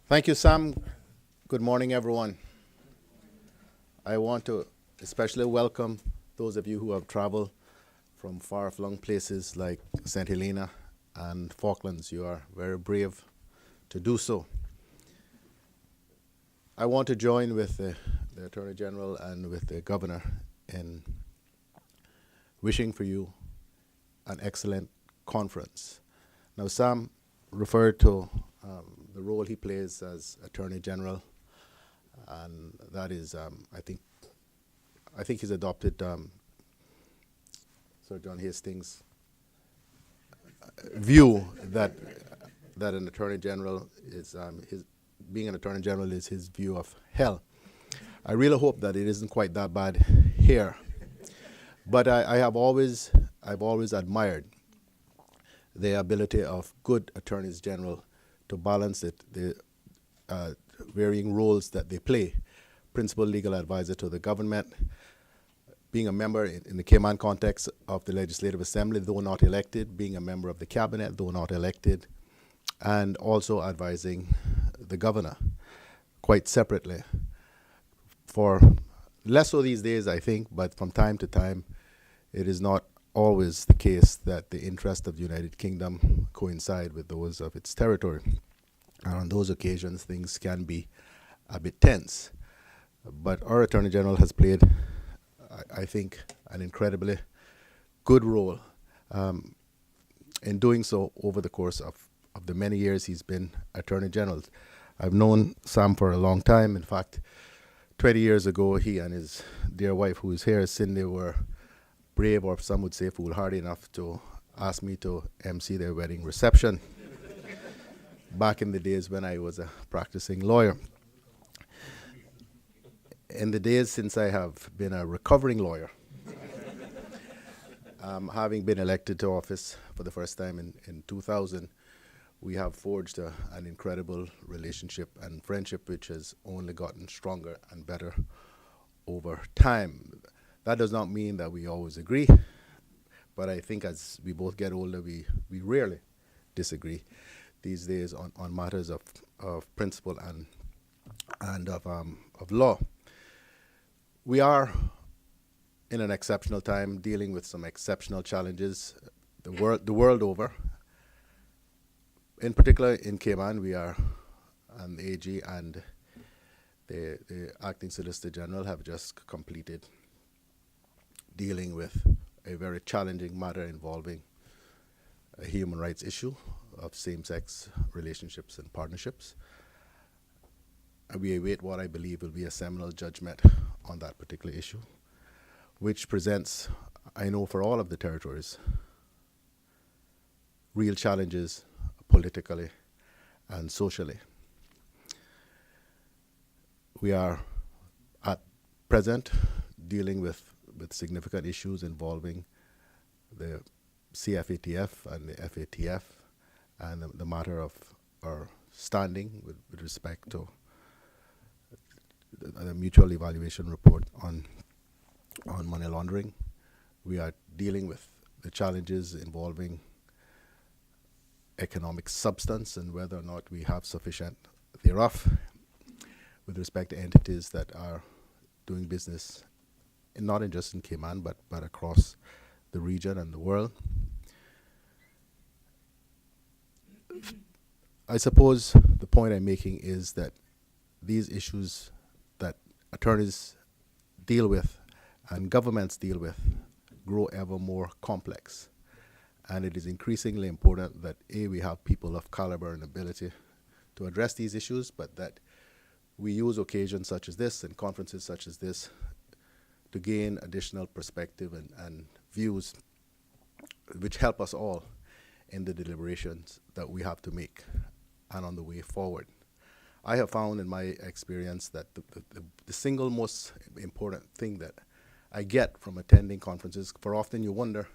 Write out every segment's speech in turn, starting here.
Thank you, Sam. Good morning, everyone. I want to especially welcome those of you who have traveled from far-flung places like St. Helena and Falklands. You are very brave to do so. I want to join with the Attorney General and with the Governor in wishing for you an excellent conference. Now, Sam referred to the role he plays as Attorney General, and that is, I think he's adopted Sir John Hastings' view that an Attorney General is being an Attorney General is his view of hell. I really hope that it isn't quite that bad here, but I've always admired the ability of good attorneys general to balance the varying roles that they play. Principal legal advisor to the government, being a member in the Cayman context of the Legislative Assembly, though not elected, being a member of the Cabinet, though not elected, and also advising the governor quite separately. For less so these days, I think, but from time to time, it is not always the case that the interests of the United Kingdom coincide with those of its territory. And on those occasions, things can be a bit tense. But our Attorney General has played, I think, an incredibly good role in doing so over the course of the many years he's been Attorney General. I've known Sam for a long time. In fact, 20 years ago, he and his dear wife, who is here, Cindy, were brave, or some would say foolhardy enough to ask me to MC their wedding reception back in the days when I was a practicing lawyer. In the days since I have been a recovering lawyer, having been elected to office for the first time in 2000, we have forged an incredible relationship and friendship which has only gotten stronger and better over time. That does not mean that we always agree, but I think as we both get older, we rarely disagree these days on matters of principle and of law. We are in an exceptional time, dealing with some exceptional challenges the world over. In particular, in Cayman, we are, and the AG and the Acting Solicitor General have just completed dealing with a very challenging matter involving a human rights issue of same-sex relationships and partnerships. And we await what I believe will be a seminal judgment on that particular issue, which presents, I know for all of the territories, real challenges politically and socially. We are at present dealing with significant issues involving the CFATF and the FATF and the matter of our standing with respect to the mutual evaluation report on money laundering. We are dealing with the challenges involving economic substance and whether or not we have sufficient thereof with respect to entities that are doing business not just in Cayman but across the region and the world. I suppose the point I'm making is that these issues that attorneys deal with and governments deal with grow ever more complex. And it is increasingly important that we have people of caliber and ability to address these issues, but that we use occasions such as this and conferences such as this to gain additional perspective and views which help us all in the deliberations that we have to make and on the way forward. I have found in my experience that the single most important thing that I get from attending conferences, for often you wonder,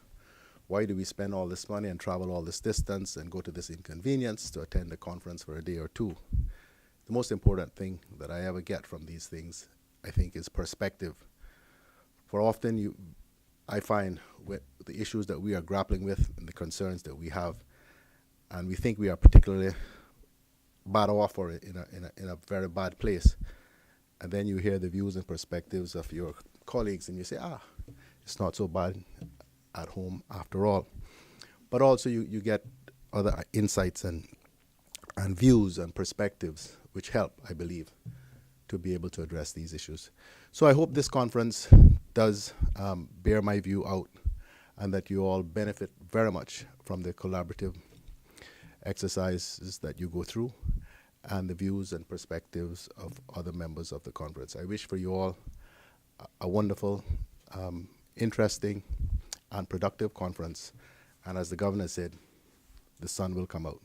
why do we spend all this money and travel all this distance and go to this inconvenience to attend a conference for a day or two? The most important thing that I ever get from these things, I think, is perspective. For often I find with the issues that we are grappling with and the concerns that we have, and we think we are particularly bad offer in a very bad place. And then you hear the views and perspectives of your colleagues, and you say, it's not so bad at home after all. But also you get other insights and views and perspectives which help, I believe, to be able to address these issues. So I hope this conference does bear my view out, and that you all benefit very much from the collaborative exercises that you go through and the views and perspectives of other members of the conference. I wish for you all a wonderful, interesting, and productive conference. And as the governor said, the sun will come out.